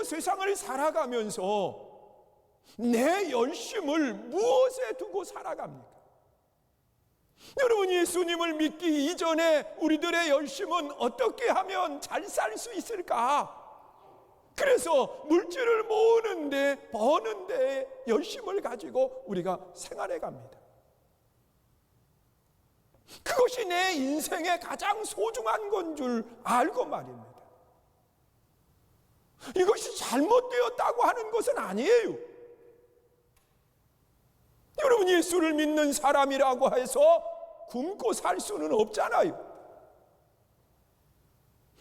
그래서 세상을 살아가면서 내 열심을 무엇에 두고 살아갑니까? 여러분, 예수님을 믿기 이전에 우리들의 열심은 어떻게 하면 잘 살 수 있을까? 그래서 물질을 모으는데, 버는데 열심을 가지고 우리가 생활해 갑니다. 그것이 내 인생의 가장 소중한 건 줄 알고 말입니다. 이것이 잘못되었다고 하는 것은 아니에요. 여러분, 예수를 믿는 사람이라고 해서 굶고 살 수는 없잖아요.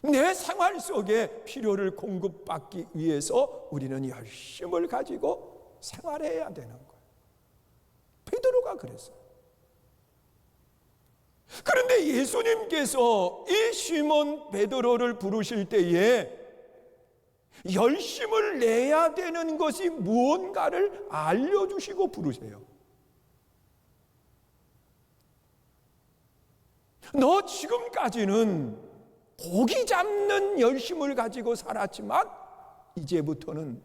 내 생활 속에 필요를 공급받기 위해서 우리는 열심을 가지고 생활해야 되는 거예요. 베드로가 그랬어요. 그런데 예수님께서 이 시몬 베드로를 부르실 때에 열심을 내야 되는 것이 무언가를 알려주시고 부르세요. 너 지금까지는 고기 잡는 열심을 가지고 살았지만 이제부터는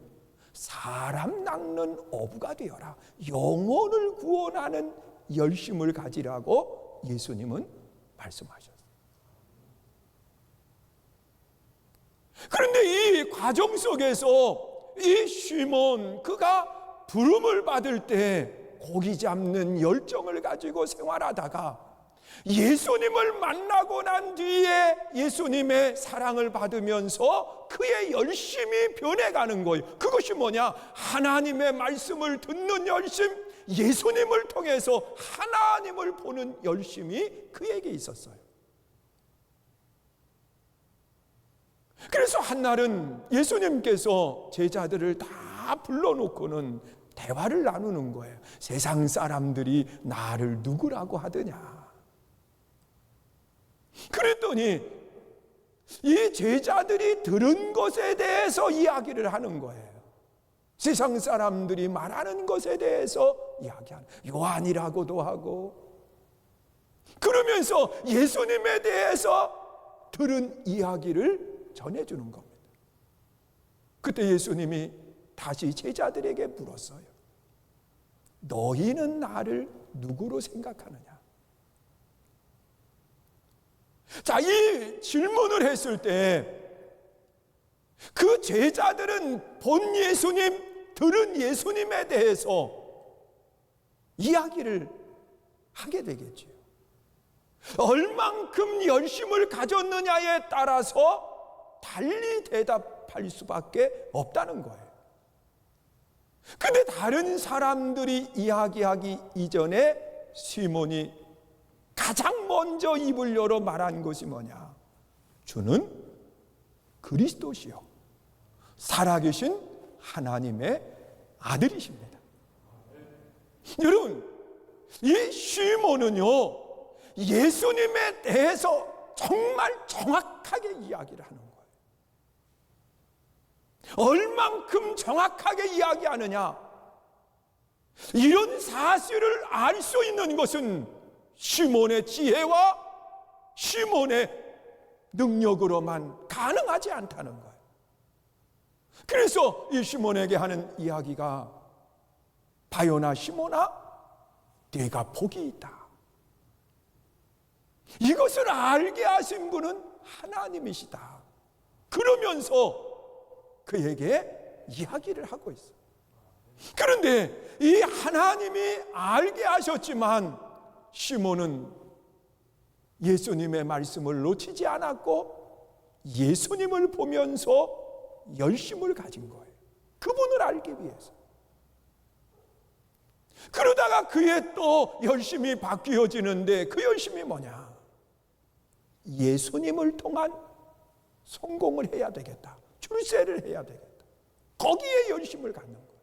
사람 낚는 어부가 되어라. 영혼을 구원하는 열심을 가지라고 예수님은 말씀하셨어요. 그런데 이 과정 속에서 이 시몬, 그가 부름을 받을 때 고기 잡는 열정을 가지고 생활하다가 예수님을 만나고 난 뒤에 예수님의 사랑을 받으면서 그의 열심이 변해가는 거예요. 그것이 뭐냐? 하나님의 말씀을 듣는 열심, 예수님을 통해서 하나님을 보는 열심이 그에게 있었어요. 그래서 한날은 예수님께서 제자들을 다 불러놓고는 대화를 나누는 거예요. 세상 사람들이 나를 누구라고 하더냐? 그랬더니 이 제자들이 들은 것에 대해서 이야기를 하는 거예요. 세상 사람들이 말하는 것에 대해서 이야기하는, 요한이라고도 하고, 그러면서 예수님에 대해서 들은 이야기를 전해주는 겁니다. 그때 예수님이 다시 제자들에게 물었어요. 너희는 나를 누구로 생각하느냐? 자, 이 질문을 했을 때 그 제자들은 본 예수님, 들은 예수님에 대해서 이야기를 하게 되겠지요. 얼만큼 열심을 가졌느냐에 따라서 달리 대답할 수밖에 없다는 거예요. 근데 다른 사람들이 이야기하기 이전에 시몬이 가장 먼저 입을 열어 말한 것이 뭐냐? 주는 그리스도시요 살아계신 하나님의 아들이십니다. 여러분, 이 시몬은요, 예수님에 대해서 정말 정확하게 이야기를 하는 거예요. 얼만큼 정확하게 이야기하느냐? 이런 사실을 알 수 있는 것은 시몬의 지혜와 시몬의 능력으로만 가능하지 않다는 거예요. 그래서 이 시몬에게 하는 이야기가, 바요나 시몬아, 네가 복이 있다. 이것을 알게 하신 분은 하나님이시다. 그러면서 그에게 이야기를 하고 있어요. 그런데 이 하나님이 알게 하셨지만 시몬은 예수님의 말씀을 놓치지 않았고 예수님을 보면서 열심을 가진 거예요. 그분을 알기 위해서. 그러다가 그의 또 열심이 바뀌어지는데 그 열심이 뭐냐? 예수님을 통한 성공을 해야 되겠다. 출세를 해야 되겠다. 거기에 열심을 갖는 거예요.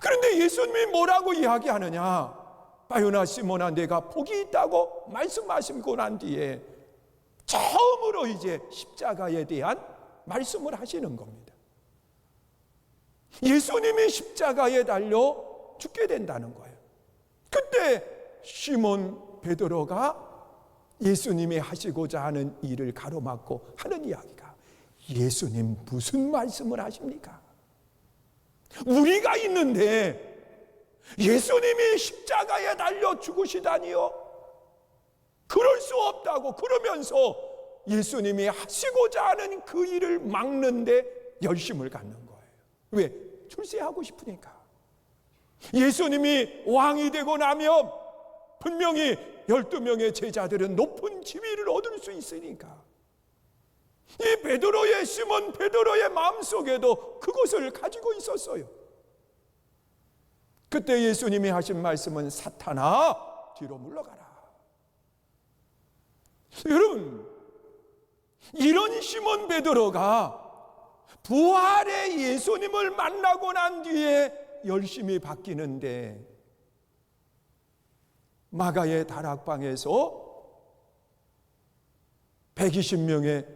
그런데 예수님이 뭐라고 이야기하느냐? 바요나 시몬아, 내가 복이 있다고 말씀하시고 난 뒤에 처음으로 이제 십자가에 대한 말씀을 하시는 겁니다. 예수님이 십자가에 달려 죽게 된다는 거예요. 그때 시몬 베드로가 예수님이 하시고자 하는 일을 가로막고 하는 이야기가, 예수님 무슨 말씀을 하십니까? 우리가 있는데 예수님이 십자가에 달려 죽으시다니요? 그럴 수 없다고 그러면서 예수님이 하시고자 하는 그 일을 막는데 열심을 갖는 거예요. 왜? 출세하고 싶으니까. 예수님이 왕이 되고 나면 분명히 12명의 제자들은 높은 지위를 얻을 수 있으니까. 이 베드로의 시몬 베드로의 마음속에도 그것을 가지고 있었어요. 그때 예수님이 하신 말씀은 사탄아 뒤로 물러가라. 여러분, 이런 시몬 베드로가 부활의 예수님을 만나고 난 뒤에 열심히 바뀌는데, 마가의 다락방에서 120명의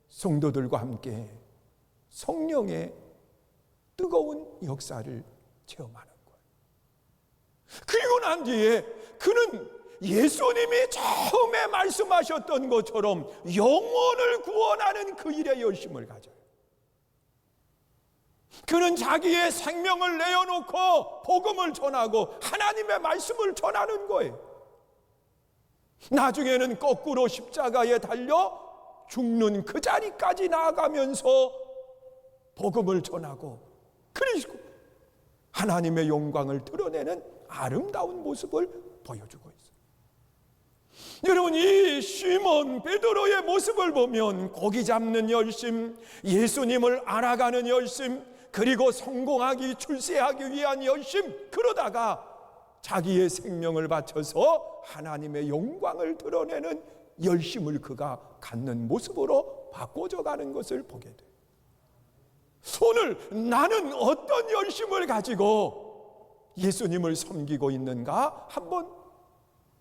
성도들과 함께 성령의 뜨거운 역사를 체험하는 거예요. 그리고 난 뒤에 그는 예수님이 처음에 말씀하셨던 것처럼 영혼을 구원하는 그 일에 열심을 가져요. 그는 자기의 생명을 내어놓고 복음을 전하고 하나님의 말씀을 전하는 거예요. 나중에는 거꾸로 십자가에 달려 죽는 그 자리까지 나아가면서 복음을 전하고, 그리고 하나님의 영광을 드러내는 아름다운 모습을 보여주고 있어요. 여러분, 이 시몬 베드로의 모습을 보면 고기 잡는 열심, 예수님을 알아가는 열심, 그리고 성공하기, 출세하기 위한 열심, 그러다가 자기의 생명을 바쳐서 하나님의 영광을 드러내는 열심을 그가 갖는 모습으로 바꿔져 가는 것을 보게 돼요. 오늘 나는 어떤 열심을 가지고 예수님을 섬기고 있는가 한번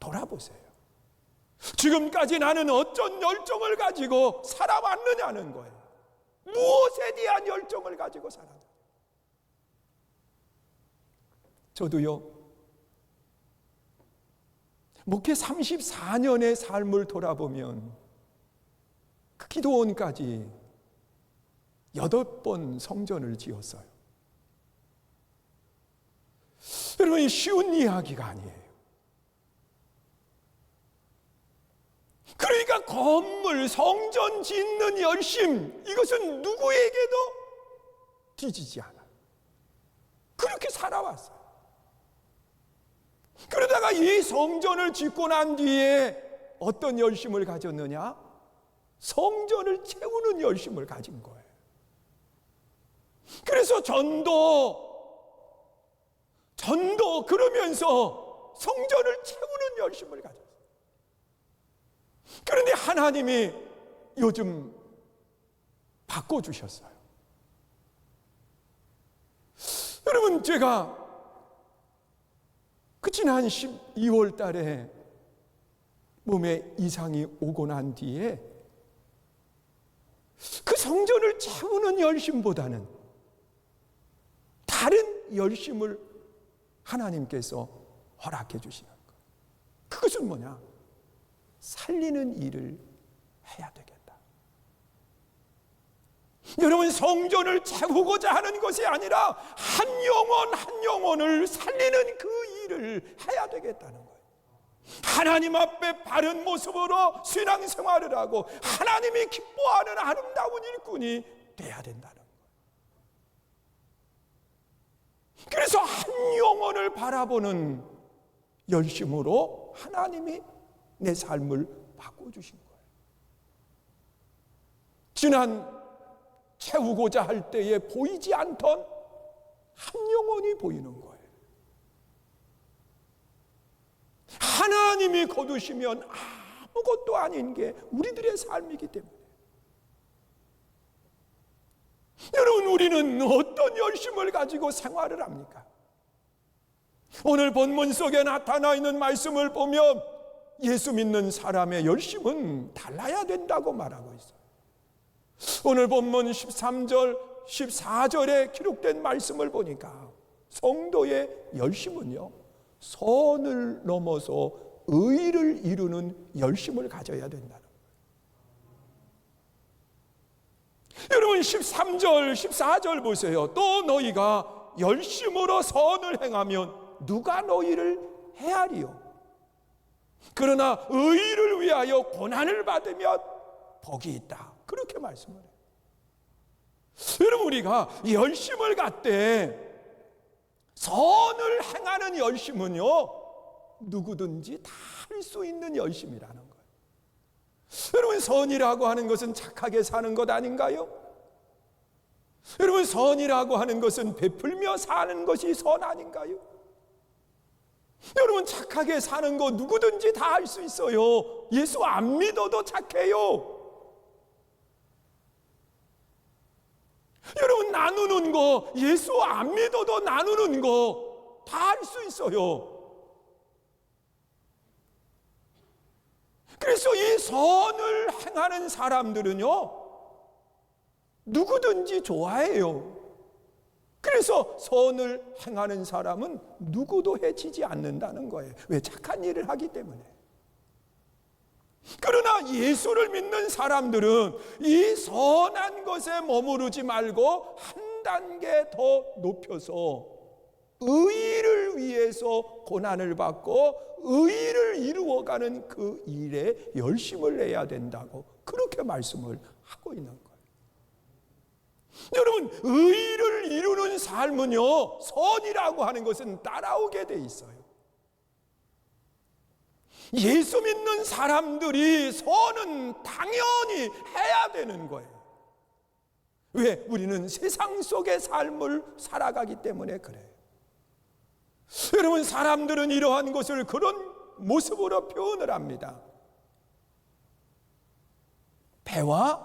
돌아보세요. 지금까지 나는 어떤 열정을 가지고 살아왔느냐는 거예요. 무엇에 대한 열정을 가지고 살았느냐. 저도요, 목회 34년의 삶을 돌아보면 그 기도원까지 8번 성전을 지었어요. 여러분, 쉬운 이야기가 아니에요. 그러니까 건물, 성전 짓는 열심, 이것은 누구에게도 뒤지지 않아요. 그렇게 살아왔어요. 그러다가 이 성전을 짓고 난 뒤에 어떤 열심을 가졌느냐? 성전을 채우는 열심을 가진 거예요. 그래서 전도 그러면서 성전을 채우는 열심을 가졌어요. 그런데 하나님이 요즘 바꿔주셨어요. 여러분, 제가 그 지난 12월 달에 몸에 이상이 오고 난 뒤에 그 성전을 채우는 열심보다는 다른 열심을 하나님께서 허락해 주시는 거예요. 그것은 뭐냐? 살리는 일을 해야 되겠다. 여러분, 성전을 채우고자 하는 것이 아니라 한 영혼 한 영혼을 살리는 그 일을 해야 되겠다는 거예요. 하나님 앞에 바른 모습으로 신앙생활을 하고 하나님이 기뻐하는 아름다운 일꾼이 돼야 된다는 거예요. 그래서 한 영혼을 바라보는 열심으로 하나님이 내 삶을 바꿔주신 거예요. 지난 채우고자 할 때에 보이지 않던 한 영혼이 보이는 거예요. 하나님이 거두시면 아무것도 아닌 게 우리들의 삶이기 때문에. 여러분, 우리는 어떤 열심을 가지고 생활을 합니까? 오늘 본문 속에 나타나 있는 말씀을 보면 예수 믿는 사람의 열심은 달라야 된다고 말하고 있어요. 오늘 본문 13절, 14절에 기록된 말씀을 보니까 성도의 열심은요, 선을 넘어서 의를 이루는 열심을 가져야 된다는 거예요. 여러분 13절 14절 보세요. 또 너희가 열심으로 선을 행하면 누가 너희를 해하리요? 그러나 의를 위하여 고난을 받으면 복이 있다. 그렇게 말씀을 해요. 여러분 우리가 열심을 갖되 선을 행하는 열심은요, 누구든지 다 할 수 있는 열심이라는 거예요. 여러분 선이라고 하는 것은 착하게 사는 것 아닌가요? 여러분 선이라고 하는 것은 베풀며 사는 것이 선 아닌가요? 여러분 착하게 사는 거 누구든지 다 할 수 있어요. 예수 안 믿어도 착해요. 여러분 나누는 거 예수 안 믿어도 나누는 거 다 할 수 있어요. 그래서 이 선을 행하는 사람들은요, 누구든지 좋아해요. 그래서 선을 행하는 사람은 누구도 해치지 않는다는 거예요. 왜? 착한 일을 하기 때문에. 그러나 예수를 믿는 사람들은 이 선한 것에 머무르지 말고 한 단계 더 높여서 의를 위해서 고난을 받고 의를 이루어가는 그 일에 열심을 내야 된다고 그렇게 말씀을 하고 있는 거예요. 여러분 의를 이루는 삶은요, 선이라고 하는 것은 따라오게 돼 있어요. 예수 믿는 사람들이 선은 당연히 해야 되는 거예요. 왜? 우리는 세상 속의 삶을 살아가기 때문에 그래요. 여러분 사람들은 이러한 것을 그런 모습으로 표현을 합니다. 배와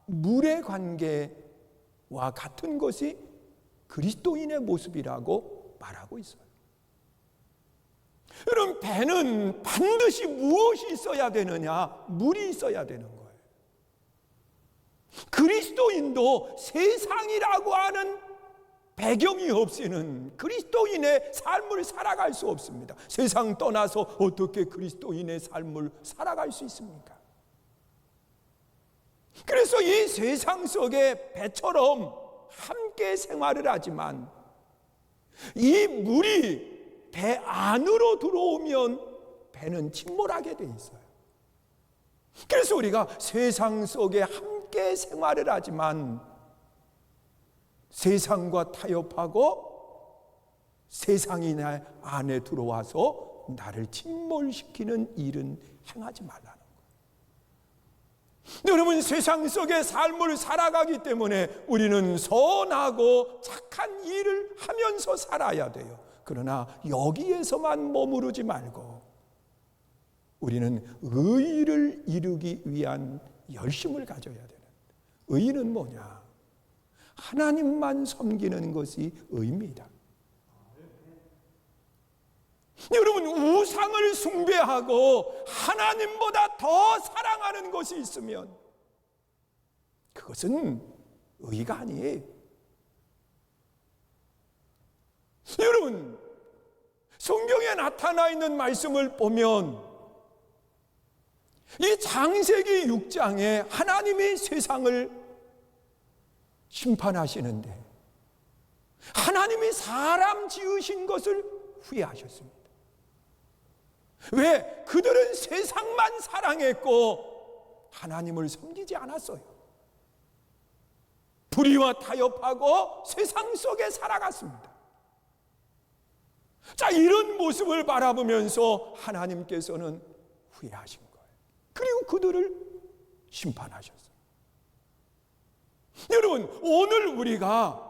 물의 관계와 같은 것이 그리스도인의 모습이라고 말하고 있어요. 여러분 배는 반드시 무엇이 있어야 되느냐? 물이 있어야 되는 거예요. 그리스도인도 세상이라고 하는 배경이 없이는 그리스도인의 삶을 살아갈 수 없습니다. 세상 떠나서 어떻게 그리스도인의 삶을 살아갈 수 있습니까? 그래서 이 세상 속에 배처럼 함께 생활을 하지만 이 물이 배 안으로 들어오면 배는 침몰하게 돼 있어요. 그래서 우리가 세상 속에 함께 생활을 하지만 세상과 타협하고 세상이 내 안에 들어와서 나를 침몰시키는 일은 행하지 말라는 거예요. 여러분 세상 속의 삶을 살아가기 때문에 우리는 선하고 착한 일을 하면서 살아야 돼요. 그러나 여기에서만 머무르지 말고 우리는 의를 이루기 위한 열심을 가져야 되는. 의는 뭐냐? 하나님만 섬기는 것이 의입니다. 여러분 우상을 숭배하고 하나님보다 더 사랑하는 것이 있으면 그것은 의가 아니에요. 여러분 성경에 나타나 있는 말씀을 보면 이 창세기 6장에 하나님이 세상을 심판하시는데 하나님이 사람 지으신 것을 후회하셨습니다. 왜? 그들은 세상만 사랑했고 하나님을 섬기지 않았어요. 불의와 타협하고 세상 속에 살아갔습니다. 자, 이런 모습을 바라보면서 하나님께서는 후회하신 거예요. 그리고 그들을 심판하셨어요. 여러분 오늘 우리가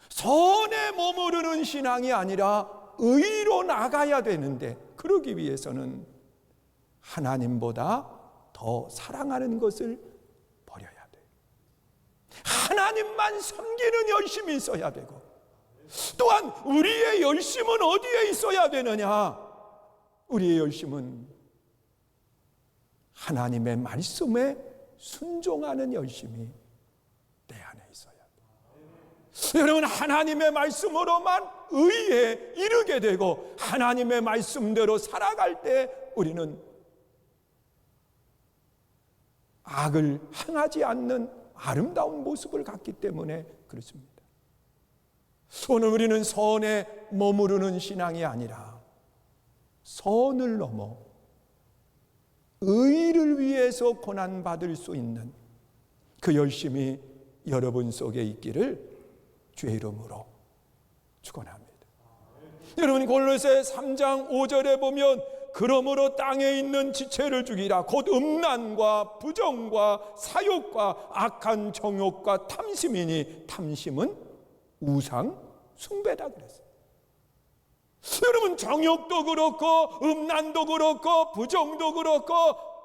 선에 머무르는 신앙이 아니라 의로 나가야 되는데 그러기 위해서는 하나님보다 더 사랑하는 것을 버려야 돼요. 하나님만 섬기는 열심이 있어야 되고 또한 우리의 열심은 어디에 있어야 되느냐? 우리의 열심은 하나님의 말씀에 순종하는 열심이 내 안에 있어야 돼요. 여러분 하나님의 말씀으로만 의에 이르게 되고 하나님의 말씀대로 살아갈 때 우리는 악을 행하지 않는 아름다운 모습을 갖기 때문에 그렇습니다. 오늘 우리는 선에 머무르는 신앙이 아니라 선을 넘어 의를 위해서 고난받을 수 있는 그 열심이 여러분 속에 있기를 주의 이름으로 축원합니다. 여러분, 골로새 3장 5절에 보면 그러므로 땅에 있는 지체를 죽이라. 곧 음란과 부정과 사욕과 악한 정욕과 탐심이니 탐심은 우상 숭배다 그랬어요. 여러분, 정욕도 그렇고 음란도 그렇고 부정도 그렇고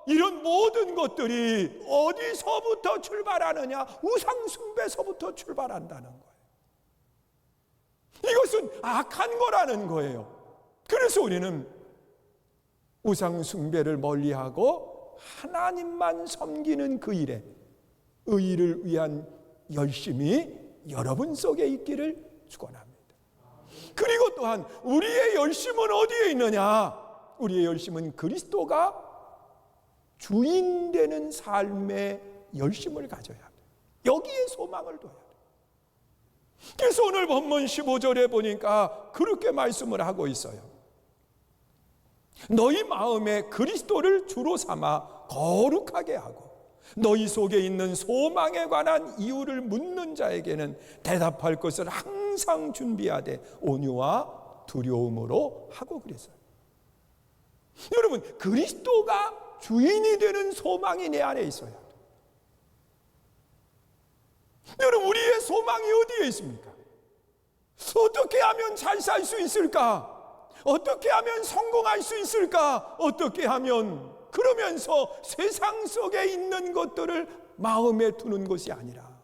이런 모든 것들이 어디서부터 출발하느냐? 우상 숭배서부터 출발한다는 거예요. 이것은 악한 거라는 거예요. 그래서 우리는 우상 숭배를 멀리하고 하나님만 섬기는 그 일에 의를 위한 열심이 여러분 속에 있기를 축원합니다. 그리고 또한 우리의 열심은 어디에 있느냐? 우리의 열심은 그리스도가 주인 되는 삶의 열심을 가져야 돼요. 여기에 소망을 둬야 돼요. 그래서 오늘 본문 15절에 보니까 그렇게 말씀을 하고 있어요. 너희 마음에 그리스도를 주로 삼아 거룩하게 하고 너희 속에 있는 소망에 관한 이유를 묻는 자에게는 대답할 것을 항상 준비하되 온유와 두려움으로 하고 그랬어요. 여러분, 그리스도가 주인이 되는 소망이 내 안에 있어야 돼요. 여러분, 우리의 소망이 어디에 있습니까? 어떻게 하면 잘 살 수 있을까? 어떻게 하면 성공할 수 있을까? 어떻게 하면, 그러면서 세상 속에 있는 것들을 마음에 두는 것이 아니라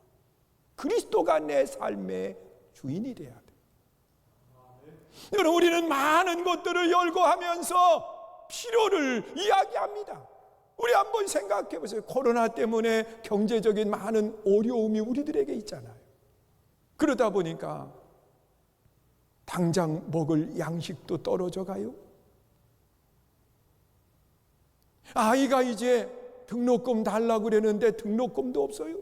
그리스도가 내 삶의 주인이 돼야 돼요. 여러분, 우리는 많은 것들을 열거하면서 필요를 이야기합니다. 우리 한번 생각해 보세요. 코로나 때문에 경제적인 많은 어려움이 우리들에게 있잖아요. 그러다 보니까 당장 먹을 양식도 떨어져 가요. 아이가 이제 등록금 달라고 그랬는데 등록금도 없어요.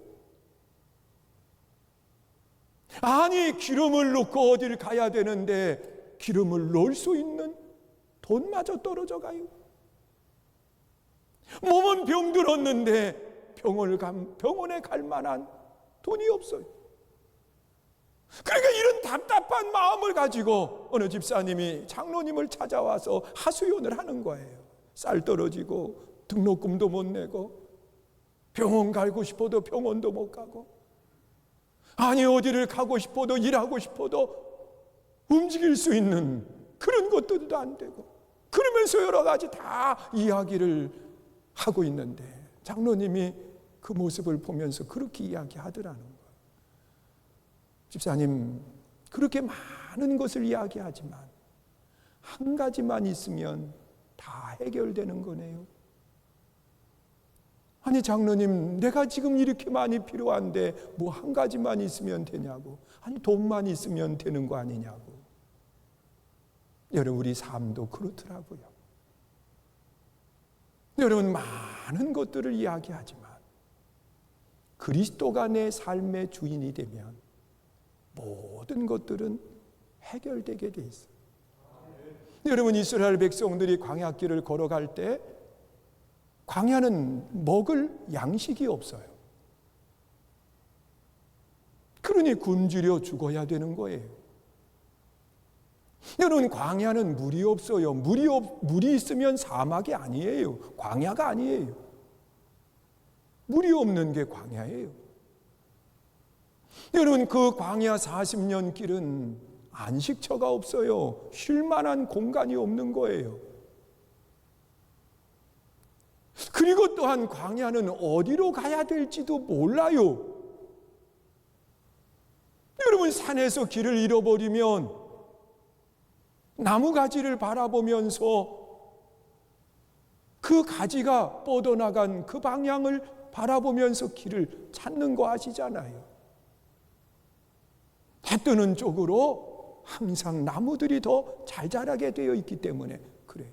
아니, 기름을 넣고 어딜 가야 되는데 기름을 넣을 수 있는 돈마저 떨어져 가요. 몸은 병들었는데 병원에 갈 만한 돈이 없어요. 그러니까 이런 답답한 마음을 가지고 어느 집사님이 장로님을 찾아와서 하소연을 하는 거예요. 쌀 떨어지고 등록금도 못 내고 병원 가고 싶어도 병원도 못 가고, 아니 어디를 가고 싶어도 일하고 싶어도 움직일 수 있는 그런 것들도 안 되고, 그러면서 여러 가지 다 이야기를 하고 있는데 장로님이 그 모습을 보면서 그렇게 이야기하더라는 거예요. 집사님, 그렇게 많은 것을 이야기하지만 한 가지만 있으면 다 해결되는 거네요. 아니 장로님, 내가 지금 이렇게 많이 필요한데 뭐 한 가지만 있으면 되냐고. 아니 돈만 있으면 되는 거 아니냐고. 여러분, 우리 삶도 그렇더라고요. 여러분, 많은 것들을 이야기하지만 그리스도가 내 삶의 주인이 되면 모든 것들은 해결되게 돼 있어요. 여러분, 이스라엘 백성들이 광야길을 걸어갈 때 광야는 먹을 양식이 없어요. 그러니 굶주려 죽어야 되는 거예요. 여러분, 광야는 물이 없어요. 물이 있으면 사막이 아니에요. 광야가 아니에요. 물이 없는 게 광야예요. 여러분, 그 광야 40년 길은 안식처가 없어요. 쉴 만한 공간이 없는 거예요. 그리고 또한 광야는 어디로 가야 될지도 몰라요. 여러분, 산에서 길을 잃어버리면 나무 가지를 바라보면서 그 가지가 뻗어나간 그 방향을 바라보면서 길을 찾는 거 아시잖아요. 해 뜨는 쪽으로 항상 나무들이 더 잘 자라게 되어 있기 때문에 그래요.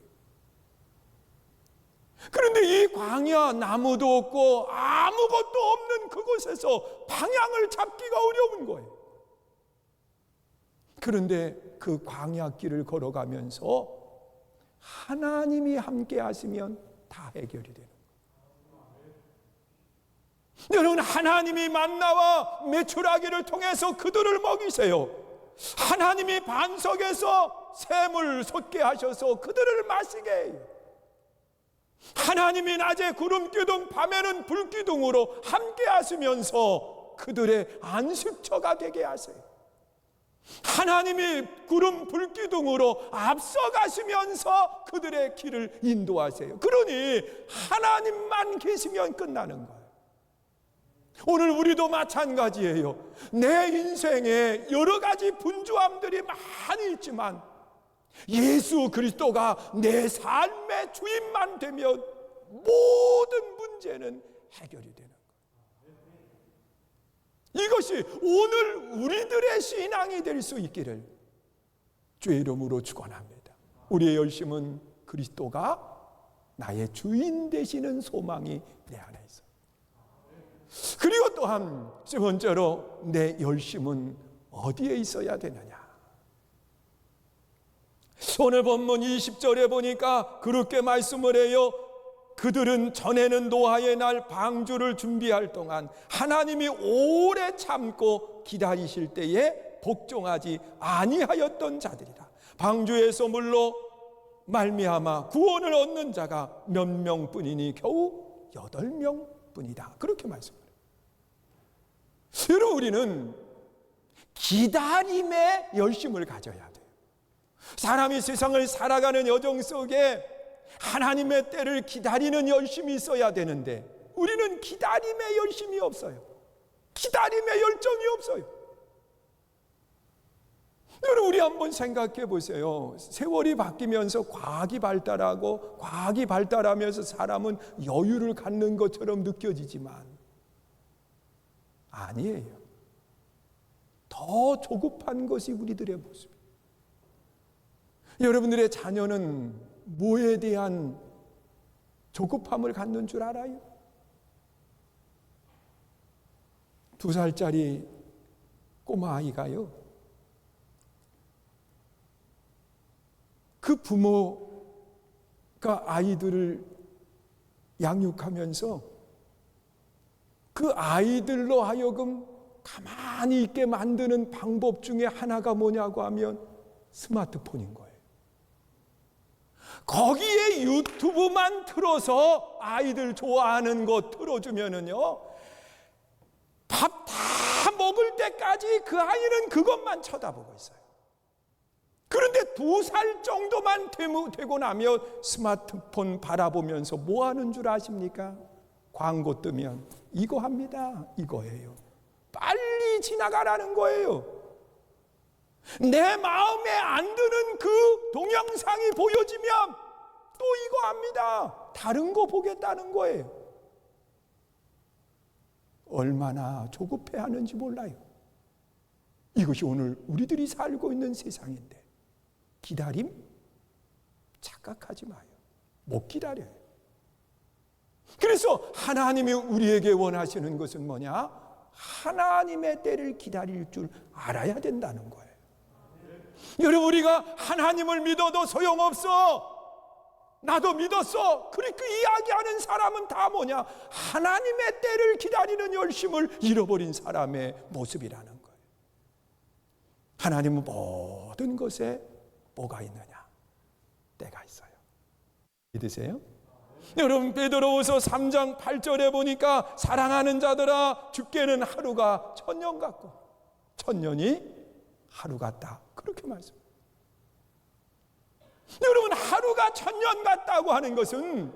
그런데 이 광야, 나무도 없고 아무것도 없는 그곳에서 방향을 잡기가 어려운 거예요. 그런데 그 광야길을 걸어가면서 하나님이 함께 하시면 다 해결이 되는 거예요. 여러분, 하나님이 만나와 메추라기를 통해서 그들을 먹이세요. 하나님이 반석에서 샘을 솟게 하셔서 그들을 마시게 해요. 하나님이 낮에 구름기둥, 밤에는 불기둥으로 함께 하시면서 그들의 안식처가 되게 하세요. 하나님이 구름 불기둥으로 앞서가시면서 그들의 길을 인도하세요. 그러니 하나님만 계시면 끝나는 거예요. 오늘 우리도 마찬가지예요. 내 인생에 여러 가지 분주함들이 많이 있지만 예수 그리스도가 내 삶의 주인만 되면 모든 문제는 해결이 되는 거예요. 이것이 오늘 우리들의 신앙이 될 수 있기를 주의 이름으로 축원합니다. 우리의 열심은 그리스도가 나의 주인 되시는 소망이 내 안에 있어요. 그리고 또한 세 번째로 내 열심은 어디에 있어야 되느냐. 오늘 본문 20절에 보니까 그렇게 말씀을 해요. 그들은 전에는 노아의 날 방주를 준비할 동안 하나님이 오래 참고 기다리실 때에 복종하지 아니하였던 자들이다. 방주에서 물로 말미암아 구원을 얻는 자가 몇 명뿐이니 겨우 8명뿐이다. 그렇게 말씀해요. 여러분, 우리는 기다림의 열심을 가져야 돼요. 사람이 세상을 살아가는 여정 속에 하나님의 때를 기다리는 열심이 있어야 되는데 우리는 기다림의 열심이 없어요. 기다림의 열정이 없어요. 여러분, 우리 한번 생각해 보세요. 세월이 바뀌면서 과학이 발달하면서 사람은 여유를 갖는 것처럼 느껴지지만 아니에요. 더 조급한 것이 우리들의 모습이에요. 여러분들의 자녀는 뭐에 대한 조급함을 갖는 줄 알아요? 2살짜리 꼬마 아이가요, 그 부모가 아이들을 양육하면서 그 아이들로 하여금 가만히 있게 만드는 방법 중에 하나가 뭐냐고 하면 스마트폰인 거예요. 거기에 유튜브만 틀어서 아이들 좋아하는 거 틀어주면은요, 밥 다 먹을 때까지 그 아이는 그것만 쳐다보고 있어요. 그런데 2살 정도만 되고 나면 스마트폰 바라보면서 뭐 하는 줄 아십니까? 광고 뜨면 이거 합니다. 이거예요. 빨리 지나가라는 거예요. 내 마음에 안 드는 그 동영상이 보여지면 또 이거 합니다. 다른 거 보겠다는 거예요. 얼마나 조급해하는지 몰라요. 이것이 오늘 우리들이 살고 있는 세상인데 기다림? 착각하지 마요. 못 기다려요. 그래서 하나님이 우리에게 원하시는 것은 뭐냐? 하나님의 때를 기다릴 줄 알아야 된다는 거예요. 여러분, 우리가 하나님을 믿어도 소용없어, 나도 믿었어, 그렇게 이야기하는 사람은 다 뭐냐? 하나님의 때를 기다리는 열심을 잃어버린 사람의 모습이라는 거예요. 하나님은 모든 것에 뭐가 있느냐? 때가 있어요. 믿으세요? 여러분, 베드로후서 3장 8절에 보니까 사랑하는 자들아, 주께는 하루가 1000년 같고 1000년이 하루 같다. 그렇게 말씀합니다. 여러분, 하루가 1000년 같다고 하는 것은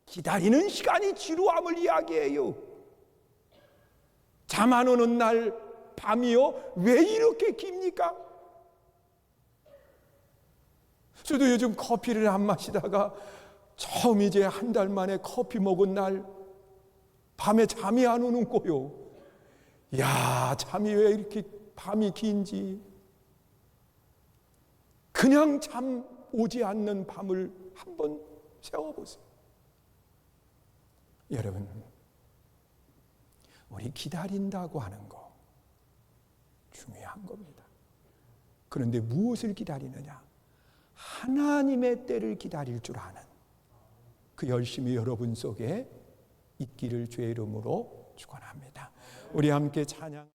기다리는 시간이 지루함을 이야기해요. 잠 안 오는 날 밤이요, 왜 이렇게 깁니까? 저도 요즘 커피를 안 마시다가 처음 이제 한 달 만에 커피 먹은 날 밤에 잠이 안 오는 거요. 야, 잠이 왜 이렇게 밤이 긴지. 그냥 잠 오지 않는 밤을 한번 세워보세요. 여러분, 우리 기다린다고 하는 거 중요한 겁니다. 그런데 무엇을 기다리느냐? 하나님의 때를 기다릴 줄 아는 그 열심이 여러분 속에 있기를 주의 이름으로 축원합니다. 우리 함께 찬양.